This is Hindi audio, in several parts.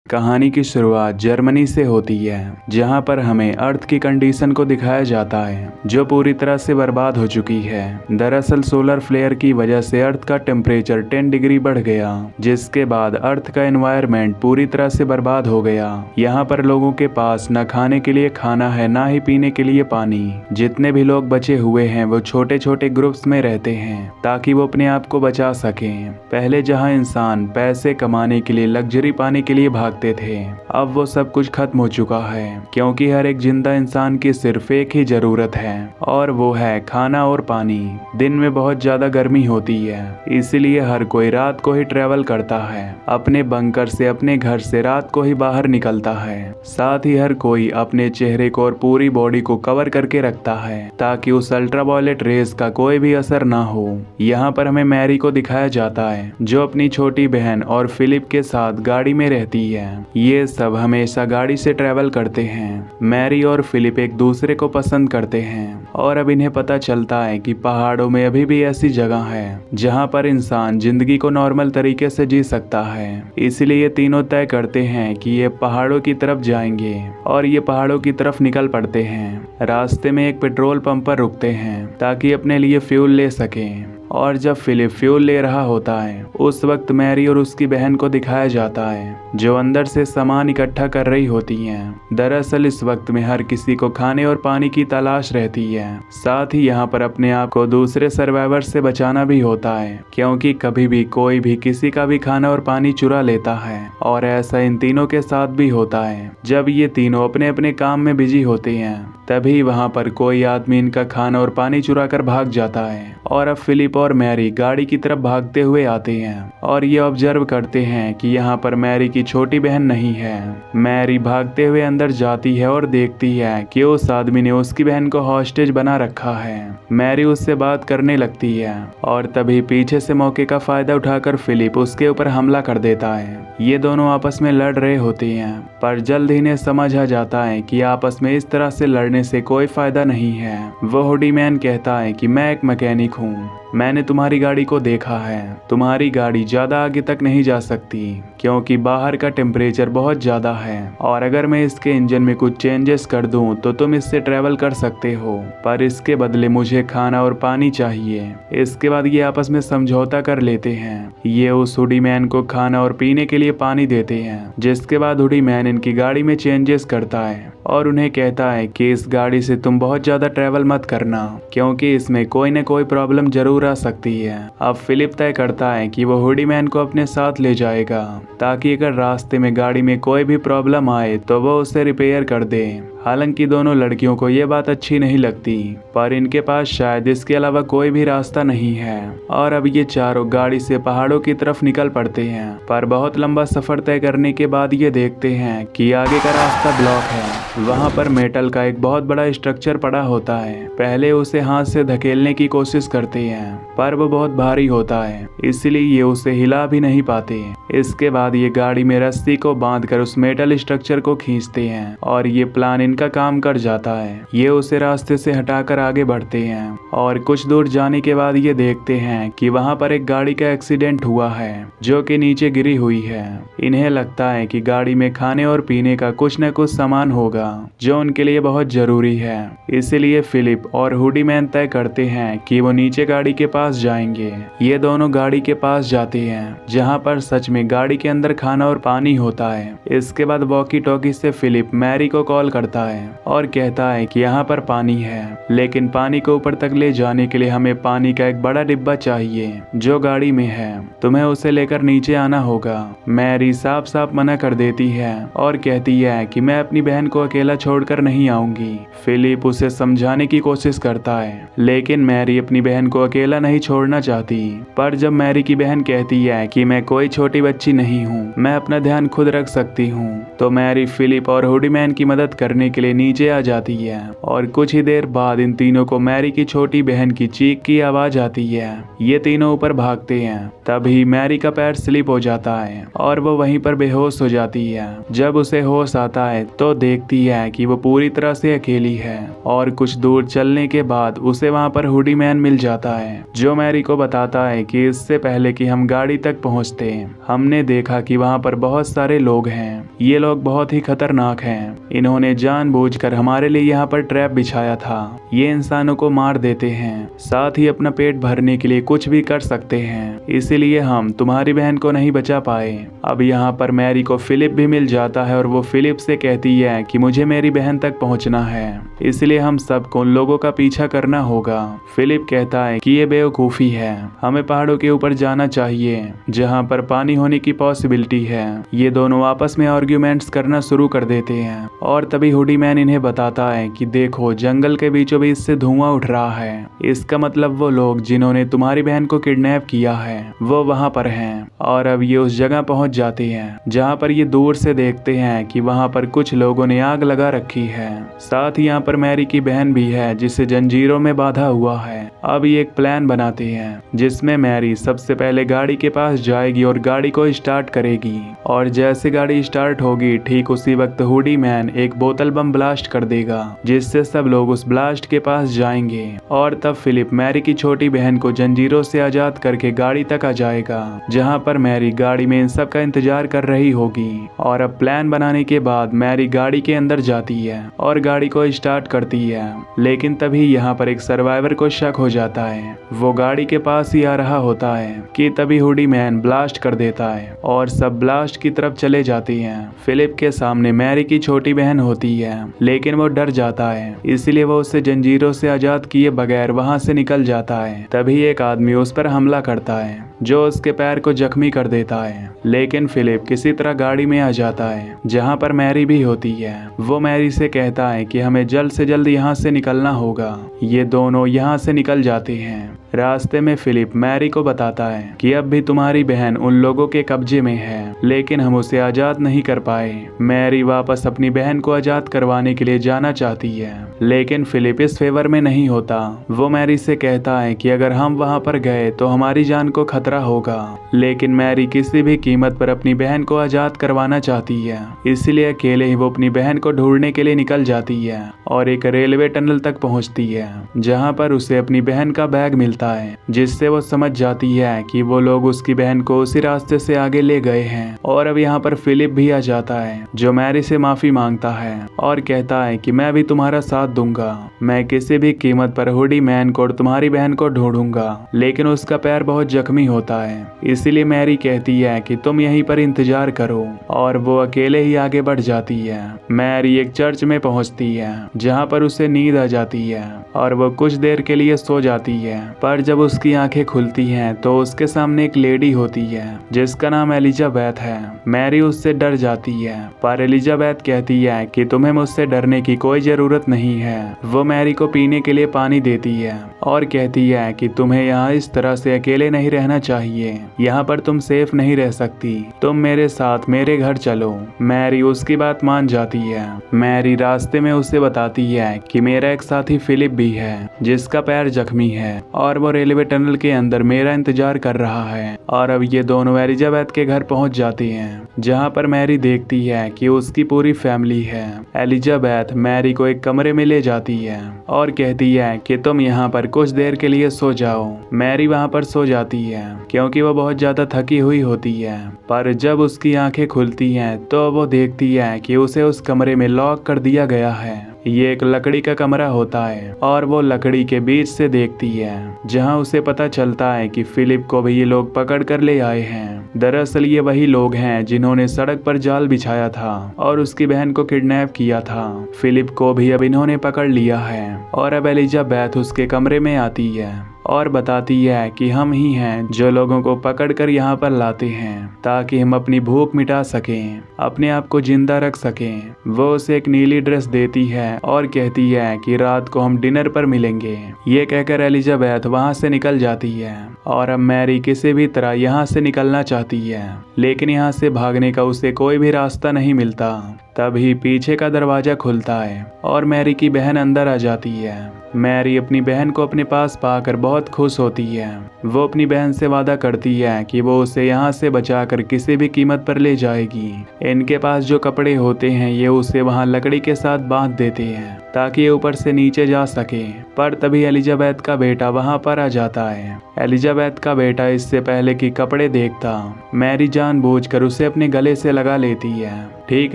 कहानी की शुरुआत जर्मनी से होती है, जहां पर हमें अर्थ की कंडीशन को दिखाया जाता है जो पूरी तरह से बर्बाद हो चुकी है। दरअसल सोलर फ्लेयर की वजह से अर्थ का टेम्परेचर 10 डिग्री बढ़ गया, जिसके बाद अर्थ का एनवायरनमेंट पूरी तरह से बर्बाद हो गया। यहाँ पर लोगों के पास न खाने के लिए खाना है, ना ही पीने के लिए पानी। जितने भी लोग बचे हुए हैं वो छोटे छोटे ग्रुप्स में रहते हैं ताकि वो अपने आप को बचा सकें। पहले जहाँ इंसान पैसे कमाने के लिए, लग्जरी पाने के लिए भागते थे, अब वो सब कुछ खत्म हो चुका है, क्योंकि हर एक जिंदा इंसान की सिर्फ एक ही जरूरत है और वो है खाना और पानी। दिन में बहुत ज्यादा गर्मी होती है, इसीलिए हर कोई रात को ही ट्रेवल करता है। अपने बंकर से, अपने घर से रात को ही बाहर निकलता है। साथ ही हर कोई अपने चेहरे को और पूरी बॉडी को कवर करके रखता है ताकि उस अल्ट्रावायलेट रेस का कोई भी असर ना हो। यहाँ पर हमें मैरी को दिखाया जाता है जो अपनी छोटी बहन और फिलिप के साथ गाड़ी में रहती है। ये सब हमेशा गाड़ी से ट्रेवल करते हैं। मैरी और फिलिप एक दूसरे को पसंद करते हैं और अब इन्हें पता चलता है कि पहाड़ों में अभी भी ऐसी जगह है जहां पर इंसान जिंदगी को नॉर्मल तरीके से जी सकता है। इसलिए ये तीनों तय करते हैं कि ये पहाड़ों की तरफ जाएंगे और ये पहाड़ों की तरफ निकल पड़ते हैं। रास्ते में एक पेट्रोल पंप पर रुकते हैं ताकि अपने लिए फ्यूल ले सकें। और जब फिलिप फ्यूल ले रहा होता है उस वक्त मैरी और उसकी बहन को दिखाया जाता है जो अंदर से सामान इकट्ठा कर रही होती हैं। दरअसल इस वक्त में हर किसी को खाने और पानी की तलाश रहती है। साथ ही यहाँ पर अपने आप को दूसरे सर्वाइवर से बचाना भी होता है, क्योंकि कभी भी कोई भी किसी का भी खाना और पानी चुरा लेता है। और ऐसा इन तीनों के साथ भी होता है। जब ये तीनों अपने अपने काम में बिजी होते हैं तभी वहाँ पर कोई आदमी इनका खाना और पानी चुरा कर भाग जाता है। और अब फिलिप और मैरी गाड़ी की तरफ भागते हुए आते हैं और ये ऑब्जर्व करते हैं कि यहाँ पर मैरी की छोटी बहन नहीं है। मैरी भागते हुए अंदर जाती है और देखती है कि उस आदमी ने उसकी बहन को हॉस्टेज बना रखा है। मैरी उससे बात करने लगती है और तभी पीछे से मौके का फायदा उठाकर फिलिप उसके ऊपर हमला कर देता है। ये दोनों आपस में लड़ रहे होते हैं, पर जल्द ही इन्हें समझ आ जाता है कि आपस में इस तरह से लड़ने से कोई फायदा नहीं है। वो हुडी मैन कहता है कि मैं एक मैकेनिक हूँ, मैंने तुम्हारी गाड़ी को देखा है। तुम्हारी गाड़ी ज्यादा आगे तक नहीं जा सकती क्योंकि बाहर का टेम्परेचर बहुत ज्यादा है, और अगर मैं इसके इंजन में कुछ चेंजेस कर दूं तो तुम इससे ट्रेवल कर सकते हो, पर इसके बदले मुझे खाना और पानी चाहिए। इसके बाद ये आपस में समझौता कर लेते हैं। ये उस हुडी मैन को खाना और पीने के लिए पानी देते हैं, जिसके बाद हुडी मैन इनकी गाड़ी में चेंजेस करता है और उन्हें कहता है कि इस गाड़ी से तुम बहुत ज्यादा ट्रेवल मत करना, क्योंकि इसमें कोई न कोई प्रॉब्लम जरूर आ सकती है। अब फिलिप तय करता है कि वो हुडी मैन को अपने साथ ले जाएगा ताकि अगर रास्ते में गाड़ी में कोई भी प्रॉब्लम आए तो वो उसे रिपेयर कर दे। हालांकि दोनों लड़कियों को ये बात अच्छी नहीं लगती, पर इनके पास शायद इसके अलावा कोई भी रास्ता नहीं है। और अब ये चारों गाड़ी से पहाड़ों की तरफ निकल पड़ते हैं, पर बहुत लंबा सफर तय करने के बाद ये देखते हैं कि आगे का रास्ता ब्लॉक है। वहाँ पर मेटल का एक बहुत बड़ा स्ट्रक्चर पड़ा होता है। पहले उसे हाथ से धकेलने की कोशिश करते हैं, पर वो बहुत भारी होता है, इसलिए ये उसे हिला भी नहीं पाते। इसके बाद ये गाड़ी में रस्सी को बांधकर उस मेटल स्ट्रक्चर को खींचते हैं और ये प्लान इनका काम कर जाता है। ये उसे रास्ते से हटाकर आगे बढ़ते हैं और कुछ दूर जाने के बाद ये देखते हैं कि वहाँ पर एक गाड़ी का एक्सीडेंट हुआ है जो कि नीचे गिरी हुई है। इन्हें लगता है कि गाड़ी में खाने और पीने का कुछ न कुछ सामान होगा जो उनके लिए बहुत जरूरी है। इसीलिए फिलिप और हुडी मैन तय करते हैं कि वो नीचे गाड़ी के पास जाएंगे। ये दोनों गाड़ी के पास जाते हैं जहाँ पर सच में गाड़ी के अंदर खाना और पानी होता है। इसके बाद वॉकी टॉकी से फिलिप मैरी को कॉल करता है और कहता है कि यहाँ पर पानी है, लेकिन पानी को ऊपर तक ले जाने के लिए हमें पानी का एक बड़ा डिब्बा चाहिए जो गाड़ी में है। तुम्हें उसे लेकर नीचे आना होगा। मैरी साफ साफ मना कर देती है और कहती है कि मैं अपनी बहन को अकेला छोड़कर नहीं आऊंगी। फिलिप उसे समझाने की कोशिश करता है, लेकिन मैरी अपनी बहन को अकेला नहीं छोड़ना चाहती। पर जब मैरी की बहन कहती है कि मैं कोई छोटी बच्ची नहीं हूँ, मैं अपना ध्यान खुद रख सकती हूँ, तो मैरी फिलिप और हुडी मैन की मदद करने के लिए नीचे आ जाती है और कुछ ही देर बाद इन तीनों को मैरी की छोटी बहन की चीख की आवाज आती है। ये तीनों ऊपर भागते हैं। तभी मैरी का पैर स्लिप हो जाता है और वो वहीं पर बेहोश हो जाती है। जब उसे होश आता है तो देखती है कि वो पूरी तरह से अकेली है और कुछ दूर चलने के बाद उसे वहाँ पर हुडी मैन मिल जाता है, जो मैरी को बताता है कि इससे पहले कि हम गाड़ी तक पहुँचते हमने देखा कि वहाँ पर बहुत सारे लोग हैं। ये लोग बहुत ही खतरनाक हैं। इन्होंने जानबूझकर हमारे लिए यहाँ पर ट्रैप बिछाया था। ये इंसानों को मार देते हैं, साथ ही अपना पेट भरने के लिए कुछ भी कर सकते हैं। इसीलिए हम तुम्हारी बहन को नहीं बचा पाए। अब यहाँ पर मैरी को फिलिप भी मिल जाता है और वो फिलिप से कहती है कि मुझे मेरी बहन तक पहुँचना है, इसलिए हम सबको उन लोगों का पीछा करना होगा। फिलिप कहता है कि ये बेवकूफ़ी है, हमें पहाड़ों के ऊपर जाना चाहिए जहाँ पर पानी होने की पॉसिबिलिटी है। ये दोनों आपस में आर्ग्यूमेंट्स करना शुरू कर देते हैं और तभी हुडी मैन इन्हें बताता है कि देखो, जंगल के बीचों बीच से धुआं उठ रहा है। इसका मतलब वो लोग जिन्होंने तुम्हारी बहन को किडनैप किया है वो वहाँ पर हैं। और अब ये उस जगह पहुँच जाते हैं जहाँ पर ये दूर से देखते हैं कि वहाँ पर कुछ लोगों ने आग लगा रखी है। साथ ही यहाँ पर मैरी की बहन भी है जिसे जंजीरों में बांधा हुआ है। अब ये एक प्लान बनाते हैं जिसमें मैरी सबसे पहले गाड़ी के पास जाएगी और गाड़ी को स्टार्ट करेगी और जैसे गाड़ी स्टार्ट होगी ठीक उसी वक्त हुडी मैन एक बोतल बम ब्लास्ट कर देगा, जिससे सब लोग उस ब्लास्ट के पास जाएंगे और तब फिलिप मैरी की छोटी बहन को जंजीरों से आजाद करके गाड़ी तक आ जाएगा, जहां पर मैरी गाड़ी में इन सब का इंतजार कर रही होगी। और अब प्लान बनाने के बाद मैरी गाड़ी के अंदर जाती है और गाड़ी को स्टार्ट करती है, लेकिन तभी यहाँ पर एक सर्वाइवर को शक हो जाता है। वो गाड़ी के पास ही आ रहा होता है कि तभी हुडी मैन ब्लास्ट कर देता है और सब ब्लास्ट की तरफ चले जाती हैं। फिलिप के सामने मैरी की छोटी बहन होती है, लेकिन वो डर जाता है, इसलिए वो उसे जंजीरों से आजाद किए बगैर वहां से निकल जाता है। तभी एक आदमी उस पर हमला करता है जो उसके पैर को जख्मी कर देता है, लेकिन फिलिप किसी तरह गाड़ी में आ जाता है जहां पर मैरी भी होती है। वो मैरी से कहता है कि हमें जल्द से जल्द यहाँ से निकलना होगा। ये दोनों यहाँ से निकल जाते हैं। रास्ते में फिलिप मैरी को बताता है कि अब भी तुम्हारी बहन उन लोगों के कब्जे में है, लेकिन हम उसे आजाद नहीं कर पाए। मैरी वापस अपनी बहन को आजाद करवाने के लिए जाना चाहती है, लेकिन फिलिप इस फेवर में नहीं होता। वो मैरी से कहता है कि अगर हम वहां पर गए तो हमारी जान को खतरा होगा, लेकिन मैरी किसी भी कीमत पर अपनी बहन को आजाद करवाना चाहती है, इसलिए अकेले ही वो अपनी बहन को ढूंढने के लिए निकल जाती है और एक रेलवे टनल तक पहुंचती है, जहां पर उसे अपनी बहन का बैग मिलता है, जिससे वो समझ जाती है कि वो लोग उसकी बहन को उसी रास्ते से आगे ले गए हैं। और अब यहाँ पर फिलिप भी आ जाता है, जो मैरी से माफी मांगता है और कहता है कि मैं भी तुम्हारा साथ दूंगा, मैं किसी भी कीमत पर हुडी मैन को और तुम्हारी बहन को ढूंढूंगा। लेकिन उसका पैर बहुत जख्मी होता है, इसीलिए मैरी कहती है कि तुम यहीं पर इंतजार करो और वो अकेले ही आगे बढ़ जाती है। मैरी एक चर्च में पहुंचती है जहां पर उसे नींद आ जाती है और वो कुछ देर के लिए सो जाती है, पर जब उसकी आंखें खुलती हैं तो उसके सामने एक लेडी होती है जिसका नाम एलिजाबेथ है। मैरी उससे डर जाती है, पर एलिजाबेथ कहती है कि तुम्हें मुझसे डरने की कोई जरूरत नहीं है। वो मैरी को पीने के लिए पानी देती है और कहती है कि तुम्हें यहाँ इस तरह से अकेले नहीं रहना चाहिए, यहाँ पर तुम सेफ नहीं रह सकती, तुम मेरे साथ मेरे घर चलो। मैरी उसकी बात मान जाती है। मैरी रास्ते में उसे बताती है कि मेरा एक साथी फिलिप भी है जिसका पैर जख्मी है और वो रेलवे टनल के अंदर मेरा इंतजार कर रहा है। और अब ये दोनों एलिजाबेथ के घर पहुंच जाती हैं, जहां पर मैरी देखती है कि उसकी पूरी फैमिली है। एलिजाबेथ मैरी को एक कमरे में ले जाती है और कहती है कि तुम यहाँ पर कुछ देर के लिए सो जाओ। मैरी वहाँ पर सो जाती है क्योंकि वो बहुत ज्यादा थकी हुई होती है, पर जब उसकी आंखें खुलती हैं तो वो देखती है कि उसे उस कमरे में लॉक कर दिया गया है। ये एक लकड़ी का कमरा होता है और वो लकड़ी के बीच से देखती है, जहां उसे पता चलता है कि फिलिप को भी ये लोग पकड़ कर ले आए हैं। दरअसल ये वही लोग हैं जिन्होंने सड़क पर जाल बिछाया था और उसकी बहन को किडनैप किया था। फिलिप को भी अब इन्होंने पकड़ लिया है और अब एलिजाबेथ उसके कमरे में आती है और बताती है कि हम ही हैं जो लोगों को पकड़कर यहाँ पर लाते हैं ताकि हम अपनी भूख मिटा सकें, अपने आप को जिंदा रख सकें। वो उसे एक नीली ड्रेस देती है और कहती है कि रात को हम डिनर पर मिलेंगे। ये कहकर एलिजाबेथ वहाँ से निकल जाती है और अब मैरी किसी भी तरह यहाँ से निकलना चाहती है, लेकिन यहाँ से भागने का उसे कोई भी रास्ता नहीं मिलता। तभी पीछे का दरवाजा खुलता है और मैरी की बहन अंदर आ जाती है। मैरी अपनी बहन को अपने पास पाकर बहुत खुश होती है। वो अपनी बहन से वादा करती है कि वो उसे यहाँ से बचाकर किसी भी कीमत पर ले जाएगी। इनके पास जो कपड़े होते हैं ये उसे वहाँ लकड़ी के साथ बांध देते हैं ताकि ये ऊपर से नीचे जा सके। पर तभी एलिजाबेथ का बेटा वहाँ पर आ जाता है। एलिजाबेथ का बेटा इससे पहले कि कपड़े देखता, मैरी जानबूझकर उसे अपने गले से लगा लेती है। ठीक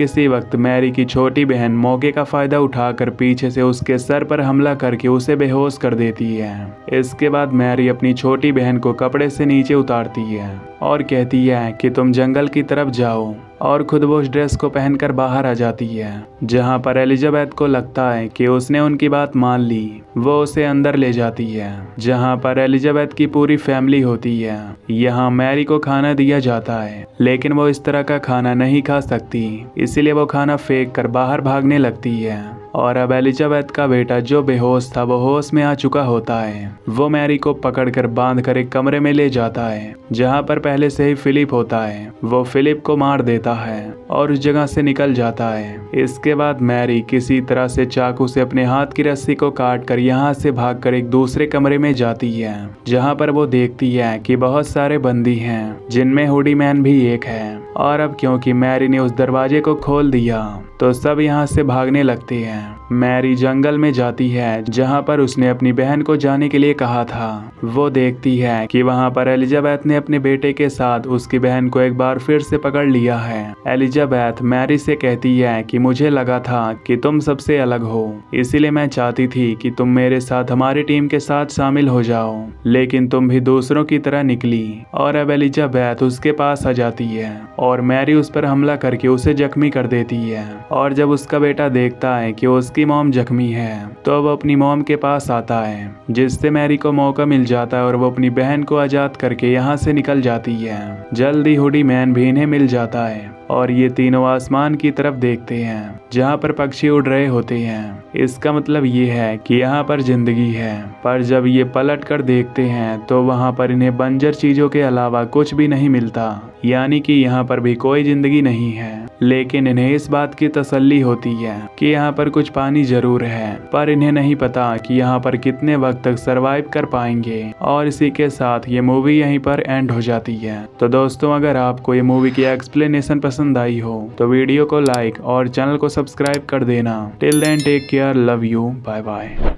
इसी वक्त मैरी की छोटी बहन मौके का फायदा उठाकर पीछे से उसके सर पर हमला करके उसे बेहोश कर देती है। इसके बाद मैरी अपनी छोटी बहन को कपड़े से नीचे उतारती है और कहती है कि तुम जंगल की तरफ जाओ, और खुद वो उस ड्रेस को पहनकर बाहर आ जाती है। जहां पर एलिजाबेथ को लगता है कि उसने उनकी बात मान ली, वो उसे अंदर ले जाती है जहां पर एलिजाबेथ की पूरी फैमिली होती है। यहाँ मैरी को खाना दिया जाता है लेकिन वो इस तरह का खाना नहीं खा सकती, इसीलिए वो खाना फेंक कर बाहर भागने लगती है। और अब एलिजाबेथ का बेटा जो बेहोश था वो होश में आ चुका होता है। वो मैरी को पकड़कर बांधकर एक कमरे में ले जाता है जहां पर पहले से ही फिलिप होता है। वो फिलिप को मार देता है और उस जगह से निकल जाता है। इसके बाद मैरी किसी तरह से चाकू से अपने हाथ की रस्सी को काटकर यहाँ से भागकर एक दूसरे कमरे में जाती है जहाँ पर वो देखती है कि बहुत सारे बंदी हैं जिनमें हुडी मैन भी एक है। और अब क्योंकि मैरी ने उस दरवाजे को खोल दिया तो सब यहाँ से भागने लगते हैं। मैरी जंगल में जाती है जहाँ पर उसने अपनी बहन को जाने के लिए कहा था। वो देखती है कि वहाँ पर एलिजाबेथ ने अपने बेटे के साथ उसकी बहन को एक बार फिर से पकड़ लिया है। एलिजाबेथ मैरी से कहती है कि मुझे लगा था कि तुम सबसे अलग हो, इसीलिए मैं चाहती थी कि तुम मेरे साथ हमारी टीम के साथ शामिल हो जाओ, लेकिन तुम भी दूसरों की तरह निकली। और अब एलिजाबेथ उसके पास आ जाती है और मैरी उस पर हमला करके उसे जख्मी कर देती है। और जब उसका बेटा देखता है कि उसकी मॉम जख्मी है तो वो अपनी मॉम के पास आता है, जिससे मैरी को मौका मिल जाता है और वो अपनी बहन को आजाद करके यहाँ से निकल जाती है। जल्दी हुडी मैन भी इन्हें मिल जाता है और ये तीनों आसमान की तरफ देखते हैं जहाँ पर पक्षी उड़ रहे होते हैं। इसका मतलब ये है कि यहाँ पर जिंदगी है। पर जब ये पलट कर देखते हैं तो वहाँ पर इन्हें बंजर चीजों के अलावा कुछ भी नहीं मिलता, यानी कि यहाँ पर भी कोई जिंदगी नहीं है। लेकिन इन्हें इस बात की तसल्ली होती है कि यहाँ पर कुछ पानी जरूर है, पर इन्हें नहीं पता कि यहाँ पर कितने वक्त तक सरवाइव कर पाएंगे। और इसी के साथ ये मूवी यहीं पर एंड हो जाती है। तो दोस्तों, अगर आपको ये मूवी की एक्सप्लेनेशन पसंद आई हो तो वीडियो को लाइक और चैनल को सब्सक्राइब कर देना। Till then take care, love you, bye bye.